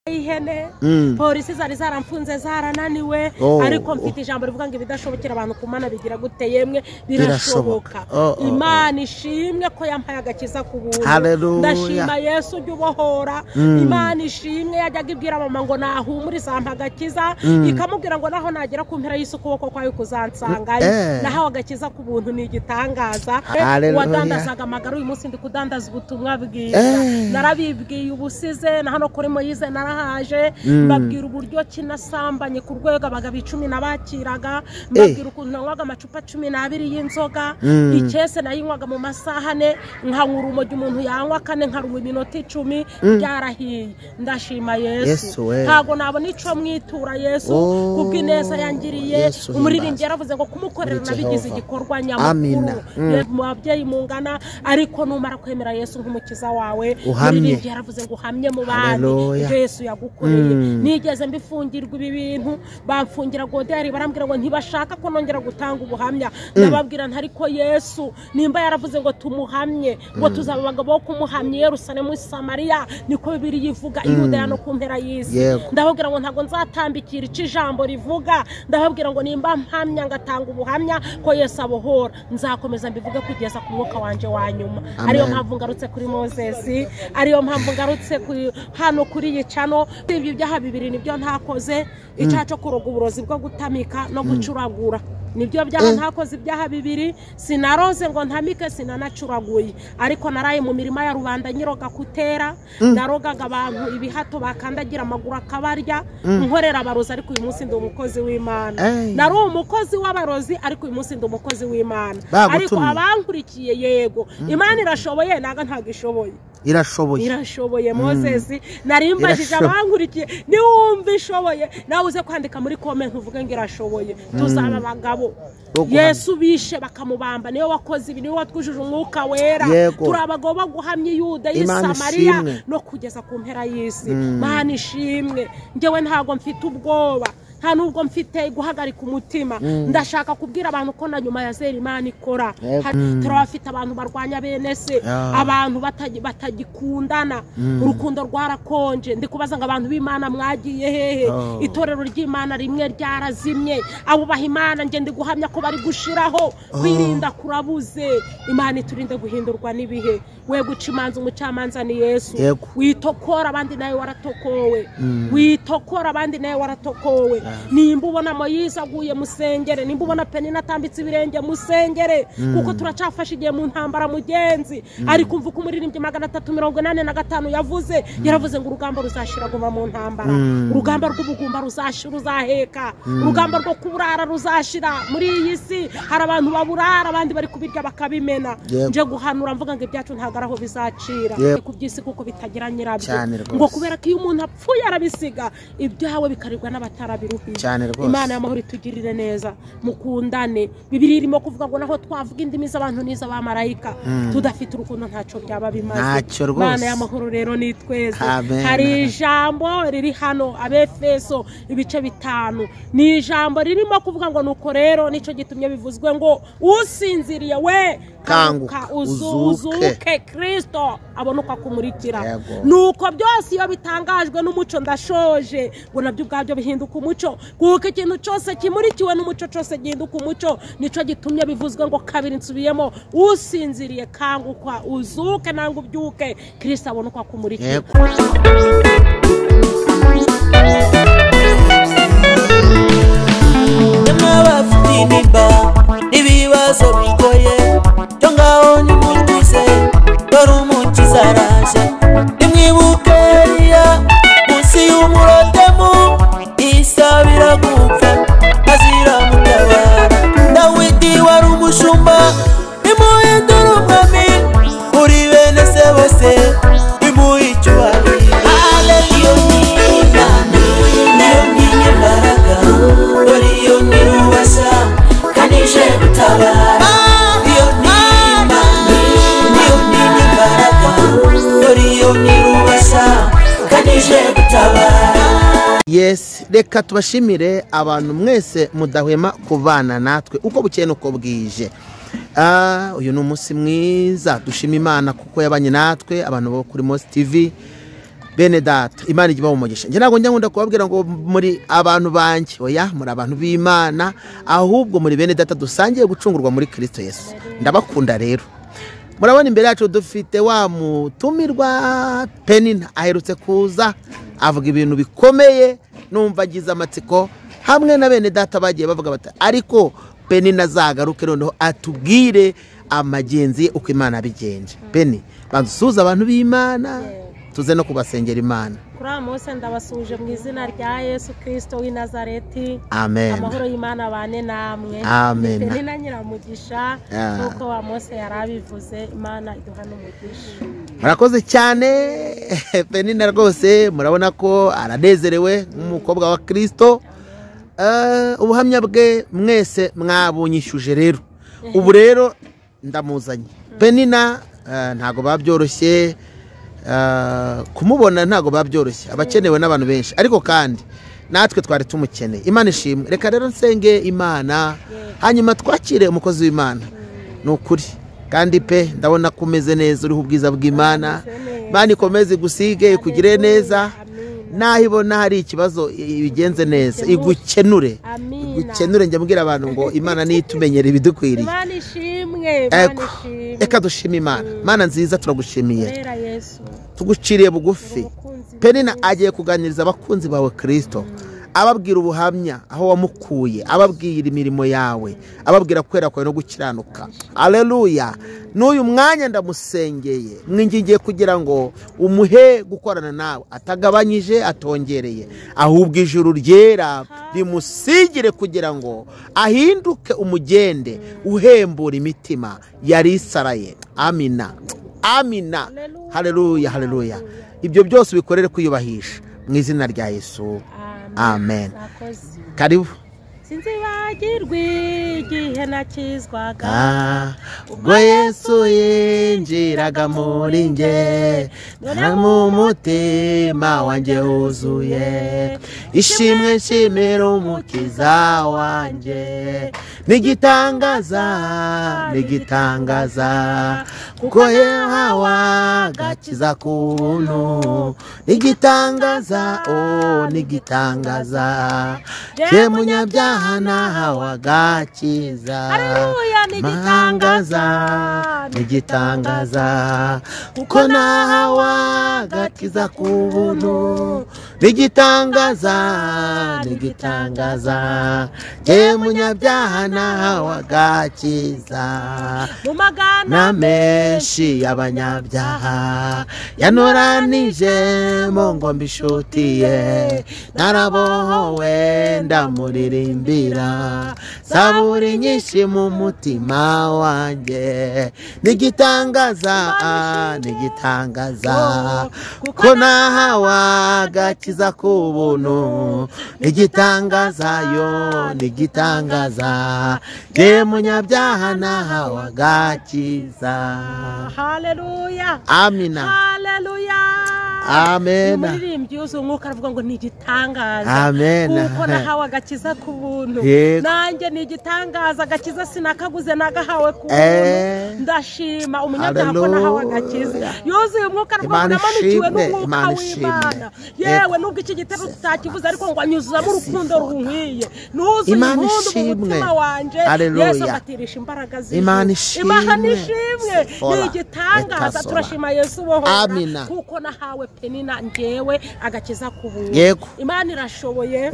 ihene polisi zari zaramfunze zarananiwe ariko mfite ijambo rivuga ngo ibidashobokera abantu kumana bigira gute yemwe birashoboka Imana ishimwe ko yampaye agakiza ku buntu ndashima Yesu ubohora Imana ishimwe yajyaga ibwira mama ngo nahumuriza ampa agakiza ikamubwira ngo naho nagera ku mpera y'isukuboko kwayo kuzansangayo naho agakiza ku buntu ni igitangaza wadandazaga amagara uyu munsi ndi kudandaza ubutumwa bwiza narabibwiye ubusize na hano kuri Moyize narahaje mbabwira uburyo kinasambanye ku rwego abagabo 10 nabakiraga mbabwira ukuntu nanywaga amacupa 12 y'inzoga ikese nayinywaga mu masaha ne nkankura umogi umuntu yanywa kane nkarumwa iminota 10 byarahiye ndashima Yesu ntago nabona ico mwitura Yesu kubw'ineza yangiriye umuririmbyi yaravuze ngo kumukorera nabigize igikorwa nyamakuru mu babyeyi mungana ariko numara kwemera Yesu nk'umukiza wawe umuririmbyi yaravuze ngo uhamye mu bandi Yesu yagukoreye nigeze mbifungirwa ibi bintu bamfungira goderi barambwira ngo ntibashaka ko nongera gutanga ubuhamya ndababwira ntariko Yesu nimba yaravuze ngo tumuhamye ngo tuzaba abagabo bo kumuhamye Yerusalemu Samariya niko bibiri yivuga Yuda no kumpera y'isi ndababwira ngo ntago nzatambikira ijambo rivuga ndababwira ngo nimba mpamya ngatanga ubuhamya ko Yesu abohora nzakomeza mbivuge kugeza ku mwuka wanje wa nyuma ariyo mpamvu ngarutse kuri Moses ariyo mpamvu ngarutse hano kuri yicano ibyo byaha bibiri nibyo ntakoze icyaco kuroga uburozi bwo gutamika no gucuragura nibyo byaha ntakoze ibyaha bibiri sinaroze ngo ntamike sinanacuraguye ariko naraye mu mirima ya rubanda nyiroga kutera narogaga abantu ibihato bakandagira amaguru akabarya nkorera abarozi ariko uyu munsi ndi umukozi w'Imana nari umukozi w'abarozi ariko uyu munsi ndi umukozi w'Imana ariko abankurikiye yego Imana irashoboye naga ntagishoboye irashoboye Moses narimbajije abankurikiye niwumva ishoboye nawe uze kwandika muri comment uvuge ngo irashoboye tuzaba abagabo Yesu bishe bakamubamba niyo wakoze ibi niyo watwujuje umwuka wera turabagabo baguhamye Yuda y'Isamariya no kugeza ku mpera y'isi Mana ishimwe ngewe ntago mfite ubwoba nta nubwo mfite guhagarika umutima ndashaka kubwira abantu ko na nyuma ya zera Imana ikora turabafite abantu barwanya bene se abantu batagikundana urukundo rwarakonje ndikubaza ngo abantu b'Imana mwagiye hehe itorero ry'Imana rimwe ryarazimye abo bahimana nge ndi guhamya ko bari gushiraho kwirinda kurabuze Imana iturinde guhindurwa nibihe we guca imanza umucamanza ni Yesu witokora abandi nawe waratokowe witokora abandi nawe waratokowe nimba ubona Moyize aguye musengere nimba ubona Penina atambitse ibirenge musengere kuko turacafasha igihe mu ntambara mugenzi ari kumva ko umuririmbyi 385 yaravuze ngo urugamba ruzashira guma mu ntambara urugamba rw'ubugumba ruzashira uzaheka urugamba rwo kuburara ruzashira muri iyi si hari abantu baburara abandi bari kubirya bakabimena nje guhanura mvuga ngo ibyacu ntagaraho bizacira kubyisi kuko bitagira nyirabyo ngo kubera ko iyo umuntu apfuye arabisiga ibyawe bikaribwa n'abatarabiruhi Imana y'amahoro itugirire neza mukundane Bibiliya irimo kuvuga ngo naho twavuga indimi z'abantu niza bamarayika tudafite urukundo ntaco byaba bimaze Imana y'amahoro rero ni tweza hari ijambo riri hano Abefeso ibice 5 ni ijambo ririmo kuvuga ngo nuko rero nico gitumye bivuzwe ngo usinziriye we kanguka uzuke Kristo abonuka kumurikira nuko byose iyo bitangajwe n'umuco ndashoje ngo nabyo ubwabyo bihinduka umuco kuko ikintu cyose kimurikiwe n'umuco cyose gihinduka umuco nico gitumye bivuzwe ngo kabiri nsubiyemo usinziriye kanguka uzuke nangu byuke Kristo abonuka kumurikira ibibazo bigoye cyo ngaho ni mukize dore umukiza araje nimwibuke munsi y'umurotemu isabira gupfa azira mutabara Dawidi wari umushumba imuhindura umwami uri bene se bose imuhicyubahiro niyo ny'imbaraga dore iyo nyirubasha kanije gutabara iyo ny'imbaraga dore iyo nyirubasha kanije gutabara Yes, reka tubashimire abantu mwese mudahwema kubana natwe uko bukeye nuko bwije. Uyu ni umunsi mwiza dushima Imana kuko yabanye natwe abantu bo kuri Mos TV bene data Imana igiba umugisha nje nago njya nkunda kubabwira ngo muri abantu banje oya muri abantu b'Imana ahubwo muri bene data dusangiye gucungurwa muri Kristo Yesu ndabakunda rero murabona imbere yacu dufite wa mutumirwa Penina aherutse kuza avuga ibintu bikomeye numva agize amatsiko hamwe na bene data bagiye bavuga bati ariko Penina zagaruke noneho atubwire amagenzi uko Imana abigenje Peni bandusuza abantu b'Imana tuze no kubasengera Imana kuri amose ndabasuje mu izina rya Yesu Kristo w'i Nazareti amen amahoro y'Imana bane namwe amen Penina nyiramugisha nuko amose yarabivuze Imana iduha n'umugisha murakoze cyane Penina rwose murabona ko aranezerewe nk'umukobwa wa Kristo ubuhamya bwe mwese mwabunyishuje rero ubu rero ndamuzanye Penina ntago babyoroshye kumubona ntago babyoroshye abakenewe n'abantu benshi ariko kandi natwe twari tumukeneye Imana ishimwe reka rero nsenge Imana hanyuma twakire umukozi w'Imana nukuri kandi pe ndabona kumeze neza uriho ubwiza bw'Imana Imana ikomeze gusige kugire neza nahibona hari ikibazo bigenze neza igukenure njya mbwira abantu ngo Imana nitumenyere ibidukwiriye Imana ishimwe eka dushima Imana nziza turagushimiye tuguciriye bugufi Penina agiye kuganiriza abakunzi bawe Kristo ababwira ubuhamya aho wamukuye ababwira imirimo yawe ababwira kwera kwawe no gukiranuka haleluya n'uyu mwanya ndamusengeye mwingingiye kugira ngo umuhe gukorana nawe atagabanyije atongereye ahubwo ijuru ryera rimusigire kugira ngo ahinduke umugende uhembura imitima yari isaraye amina haleluya ibyo byose bikorere kwiyubahisha mu izina rya Yesu amen karibu sinzibagirwa igihe nakizwaga ubwo Yesu yinjiraga muri nge none mu mutima wanjye huzuye ishimwe nshimira umukiza wanjye nigitangaza kuko yahawe agakiza ku buntu nigitangaza ye munyabyaha nahawe agakiza nigitangaza kuko nahawe agakiza ku buntu nigitangaza ye munyabyaha nahawe agakiza mu magana menshi y'abanyabyaha yanoranijemo ngo mbishutiye narabohowe ndamuririmbira zaburi nyinshi mu mutima wanjye nigitangaza kuko nahawe agakiza ku buntu nigitangaza ye munyabyaha nahawe agakiza haleluya amina haleluya amen umuririmbyi uzunguka aravuga ngo nigitangaza amen kuko nahawe agakiza ku buntu nanjye nigitangaza agakiza sinakaguze nagahawe ku buntu ndashima umunyabyaha ko nahawe agakiza yuzuye umwuka aravuga ngo namanikiwe n'umwuka w'Imana yewe nubwo iki gitero tutakivuze ariko ngo anyuzuzamo urukundo runkwiye nuzuye impundu mu mutima wanje Yesu afatirisha imbaraga ziwe Imana ishimwe nigitangaza turashima Yesu bohora kuko nahawe Penina ngewe agakiza ku buntu Imana irashoboye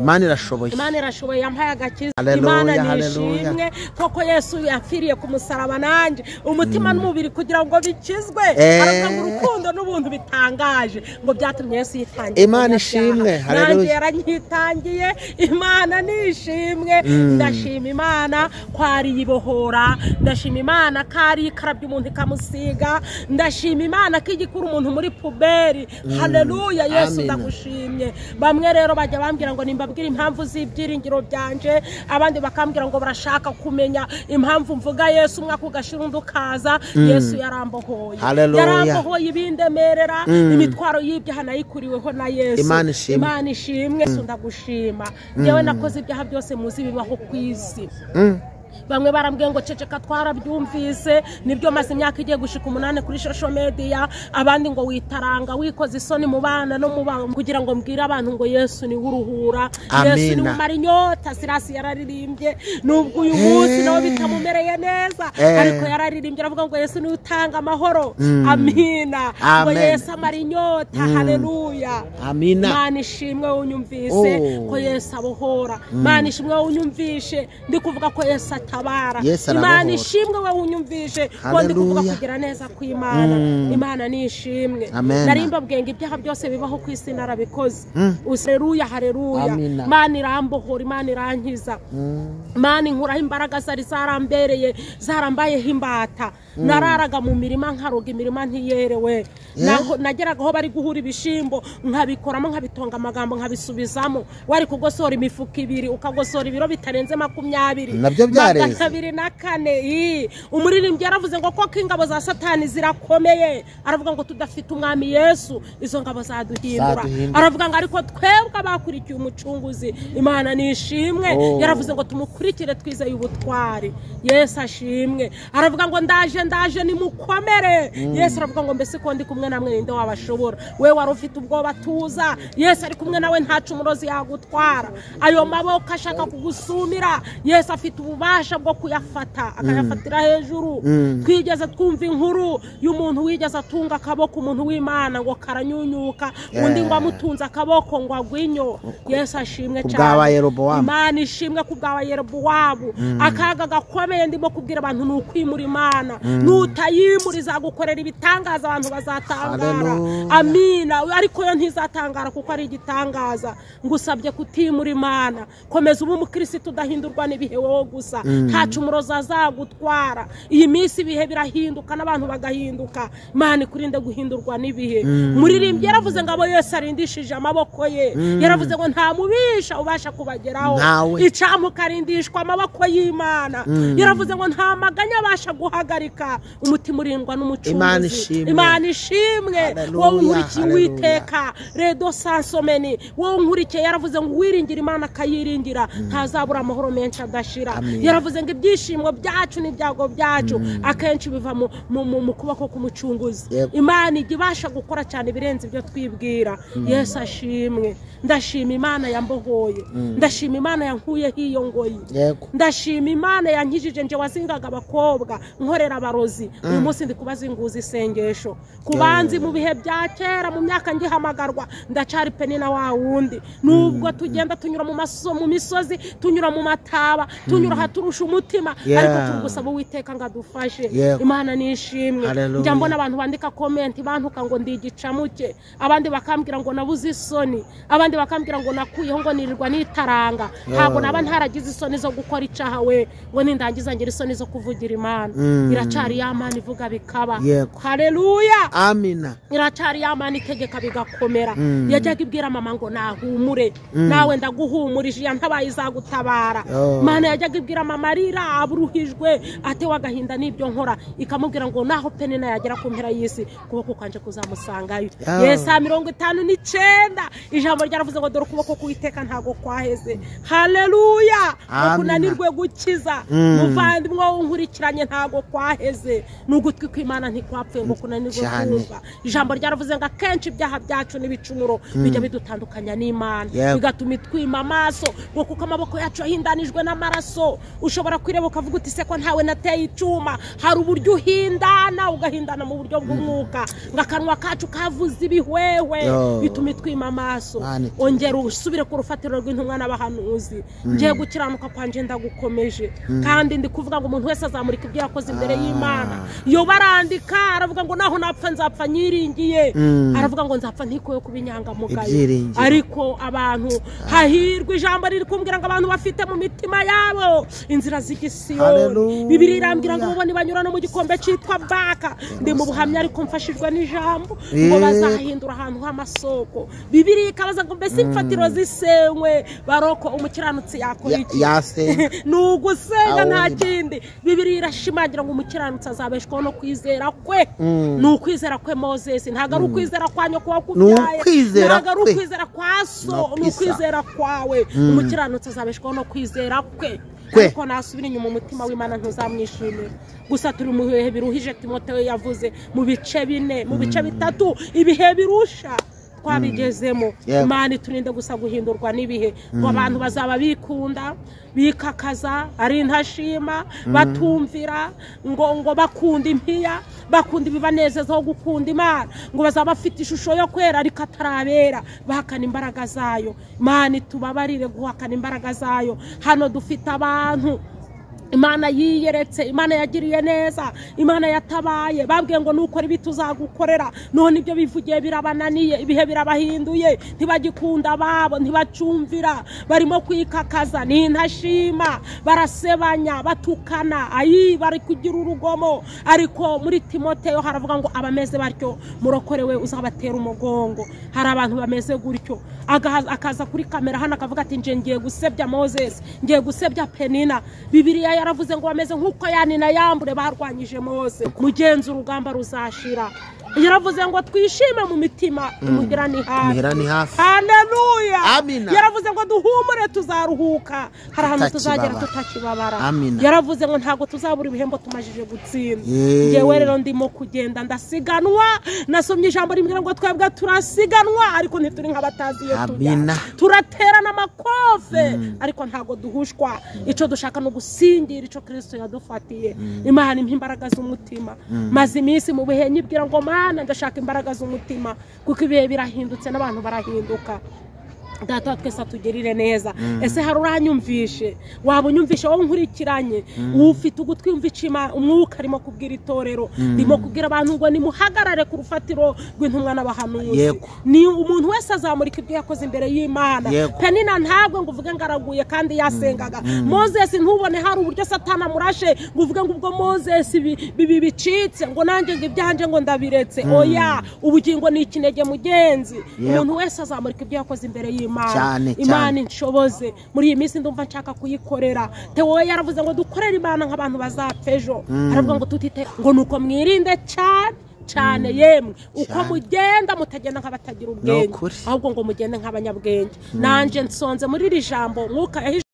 yampaye agakiza Imana nishimwe koko Yesu yapfiriye ku musaraba nanjye umutima n'umubiri kugira ngo bikizwe aravuga ngo urukundo n'ubuntu bitangaje ngo byatumye Yesu yitangira Imana ishimwe haleluya yaranyitangiye Imana nishimwe ndashima Imana kwari yibohora ndashima Imana kari karabye umuntu ikamusiga ndashima Imana kigikura umuntu muri puberi haleluya Yesu ndagushimye bamwe rero bajya bambwira ngo nimbabwire impamvu z'ibyiringiro byanje abandi bakambwira ngo barashaka kumenya impamvu mvuga Yesu umwaka ugashira undi ukaza Yesu yarambohoye ibindemerera imitwaro y'ibyaha nayikuriweho na Yesu Imana ishimwe ndagushima ngewe nakoze ibyaha byose muzi bibaho ku isi bamwe barambwiye ngo ceceka twarabyumvise nibyo maze imyaka igiye gushika 8 kuri social media abandi ngo witaranga wikoze isoni mu bana no mu bantu kugira ngo mbwire abantu ngo Yesu ni uruhura Yesu ni umara inyota Sirasi yararirimbye nubwo uyu munsi nawe bitamumereye neza ariko yararirimbye aravuga ngo Yesu ni utanga amahoro amina ngo Yesu amara inyota haleluya amina Mana ishimwe unyumvise ko Yesu abohora Mana ishimwe unyumvishe ndi kuvuga ko Yesu tabara Imana ishimwe we unyumvishe ko ndi kuvuga kugira neza ku Imana Imana ni ishimwe narimba bwenge ibyaha byose bibaho ku isi narabikoze haleluya haleluya Imana irambohora Imana irankiza Imana inkuraho imbaraga zari zarambereye zarambaye himbata nararaga mu mirima nkaroga imirima ntiyerewe nageragaho bari guhura ibishimbo nkabikoramo nkabitonga amagambo nkabisubizamo wari kugosora imifuka 2 ukagosora ibiro bitarenze 20 nabyo byareze 24 umuririmbyi yaravuze ngo koko ingabo za Satani zirakomeye aravuga ngo tudafite umwami Yesu izo ngabo zaduhindura aravuga ngo ariko twebwe abakurikiye umucunguzi Imana nishimwe yaravuze ngo tumukurikire twizeye ubutwari Yesu ashimwe aravuga ngo ndaje nimukomere Yesu aravuga ngo mbese ko ndi kumwe namwe ninde wabashobora we wari ufite ubwoba tuza Yesu ari kumwe nawe ntacu umurozi yagutwara ayo maboko ashaka kugusumira Yesu afite ububasha bwo kuyafata akayafatira hejuru twigeze twumva inkuru y'umuntu wigeze atunga akaboko umuntu w'Imana ngo karanyunyuka undi ngo amutunze akaboko ngo agwinyo Yesu ashimwe cyane Imana ishimwe ku bwa Yerobowamu akaga gakomeye ndimo kubwira abantu nukwimura Imana nutayimuriza gukorera ibitangaza abantu bazatangara amina ariko yo ntizatangara kuko ari igitangaza ngusabye kutimura Imana komeza ubu umukristo udahindurwa n'ibihe wowe gusa ntacu umurozi azagutwara iyi minsi ibihe birahinduka n'abantu bagahinduka Imana ikurinde guhindurwa n'ibihe muririmbye yaravuze ngo abo Yesu arindishije amaboko ye yaravuze ngo nta mubisha ubasha kubageraho icamukarindishwa amaboko y'Imana yaravuze ngo nta maganya abasha guhagarika umutima urindwa n'umucunguzi Imana ishimwe wowe nkurikiye Uwiteka redo sansomeni wowe nkurikiye yaravuze ngo wiringira Imana kayiringira ntazabura amahoro menshi adashira yaravuze ngo ibyishimo byacu n'ibyago byacu akenshi biva mu kuboko k'umucunguzi Imana igibasha gukora cyane birenze ibyo twibwira Yesu ashimwe ndashima Imana yambohoye ndashima Imana yankuye hiyo ngoyi ndashima Imana yankijije nje wazingaga abakobwa nkorera abarozi uyu munsi ndi kubazinguza isengesho kubanzi mu bihe bya kera mu myaka ngihamagarwa ndacari Penina wa wundi nubwo tugenda tunyura mu misozi tunyura mu mataba tunyura haturusha umutima ariko tugusaba Uwiteka ngadufashe Imana nishimwe njya mbona abantu bandika comment bantuka ngo ndigicamuke abandi bakambwira ngo nabuze isoni abandi bakambwira ngo nakuyeho ngo nirirwa nitaranga ntabwo naba ntaragize isoni zo gukora icaha we ngo nindangiza ngira isoni zo kuvugira Imana iracari y'Imana ivuga bikaba haleluya amina iracari y'Imana itegeka bigakomera yajyaga ibwira mama ngo nahumure nawe ndaguhumurije yantabaye izagutabara Mana yajyaga ibwira mama arira aburuhijwe ate wagahinda nibyo nkora ikamubwira ngo naho Penina yagera ku mpera y'isi kuboko kanje kuzamusangayo Yesu 59 ijambo ryaravuze ngo dore kuboko kuwiteka ntago kwaheze haleluya kunanirwe gukiza muvandimwe unkurikiranye ntago kwaheze nugutwi kw'Imana ntikwapfuye ngo kunanirwe kumva ijambo ryaravuze ngo akenshi ibyaha byacu n'ibicumuro bijya bidutandukanya n'Imana bigatuma itwima amaso ngo kuko amaboko yacu yahindanijwe n'amaraso ushobora kwireba ukavuga uti se ko ntawe nateye icuma hari uburyo uhindana ugahindana mu buryo bw'umwuka ngakanwa kacu kavuze ibihwewe bituma itwima amaso ongera usubire ku rufatiro rw'intumwa n'abahanuzi ngiye gukiranuka kwanje ndagukomeje kandi ndi kuvuga ngo umuntu wese azamurika ibyo yakoze imbere y'Imana yo barandika aravuga ngo naho napfa nzapfa nyiringiye aravuga ngo nzapfa ntikoye kubinyangamugayo ariko abantu hahirwa ijambo riri kumbwira ngo abantu bafite mu mitima yabo inzira z'igisiyoni Bibiliya irambwira ngo bone banyura no mu gikombe cyitwa Baka ndi mu buhamya ariko mfashijwe n'ijambo ngo bazahindura ahantu h'amasoko Bibiliya ikabaza ngo mbese imfatiro zisenywe baroko umukiranutsi yakora iki nugusenga nta kindi Bibiliya irashimangira ngo umukiranutsi azabeshwaho no kwizera kwe nukwizera kwe Moses ntago ari ukwizera kwanyo kuba kubyaye ntago ari ukwizera kwa so nukwizera kwawe umukiranutsi azabeshwaho no kwizera kwe ariko nasubira inyuma umutima w'Imana ntuzamwishimira. Gusa turi mu bihe biruhije Timoteyo yavuze mu bice 4 mu bice 3 ibihe birusha twabigezemo. Imana iturinde gusa guhindurwa n'ibihe ngo abantu bazaba bikunda bikakaza ari ntashima batumvira ngo bakunda impiya bakunda ibibanezeza ho gukunda Imana ngo bazaba bafite ishusho yo kwera ariko atarabera bahakana imbaraga zayo. Imana itubabarire guhakana imbaraga zayo. Hano dufite abantu Imana yiyeretse, Imana yagiriye neza, Imana yatabaye, babwiye ngo nukora ibi tuzagukorera, none ibyo bivugiye birabananiye, ibihe birabahinduye, ntibagikunda babo, ntibacumvira, barimo kwikakaza, ntashima, barasebanya, batukana, bari kugira urugomo. Ariko muri Timoteyo haravuga ngo abameze batyo murokorewe uzabatera umugongo. Hari abantu bameze gutyo, akaza kuri kamera hano akavuga ati ngiye gusebya Moses, ngiye gusebya Penina. Bibiliya yaravuze ngo bameze nkuko Yanina Yambure barwanyije Mose. Mugenzi urugamba ruzashira. Yaravuze ngo twishime mu mitima umugira ni hafi. Haleluya. Amina. Yaravuze ngo duhumure tuzaruhuka. Hari ahantu tuzagera tutakibabara. Yaravuze ngo ntago tuzabura ibihembo tumajije gutsinda. Ngewe rero ndimo kugenda ndasiganwa. Nasomye ijambo rimwe ngo twebwe turasiganwa ariko ntituri nk'abatazi iyo tujya. Turaterana amakofe ariko ntago duhushwa. Ico dushaka no gusingira ico Kristo yadufatiye. Imana imp'imbaraga z'umutima. Maze iminsi mu bihe nyibwira ngo ndashaka imbaraga z'umutima kuko ibihe birahindutse n'abantu barahinduka. Data twese atugirire neza. Ese hari uranyumvishe? Waba unyumvishe wowe nkurikiranye? Ufite ugutwi umvicima umwuka arimo kubwira itorero, ndimo kubwira abantu ngo nimuhagarare ku rufatiro rw'intumwa n'abahanuzi. Ni umuntu wese azamurika ibyo yakoze imbere y'Imana. Penina ntabwo ngo uvuge ngaraguye kandi yasengaga. Moses ntubone hari uburyo Satana murashe ngo uvuge ngo ubwo Moses bicitse ngo nanjye ngo ibyanje ngo ndabiretse. Oya, ubugingo ni ikinege mugenzi. Umuntu wese azamurika ibyo yakoze imbere y'Imana. Imana inshoboze muri iyi minsi ndumva nshaka kuyikorera. Tewo yaravuze ngo dukorere Imana nk'abantu bazapfa ejo. Aravuga ngo tutite ngo nuko mwirinde cyane yemwe uko mugenda mutagenda nk'abatagira ubwenge ahubwo ngo mugende nk'abanyabwenge. Nanje nsonze muri iri jambo mwuka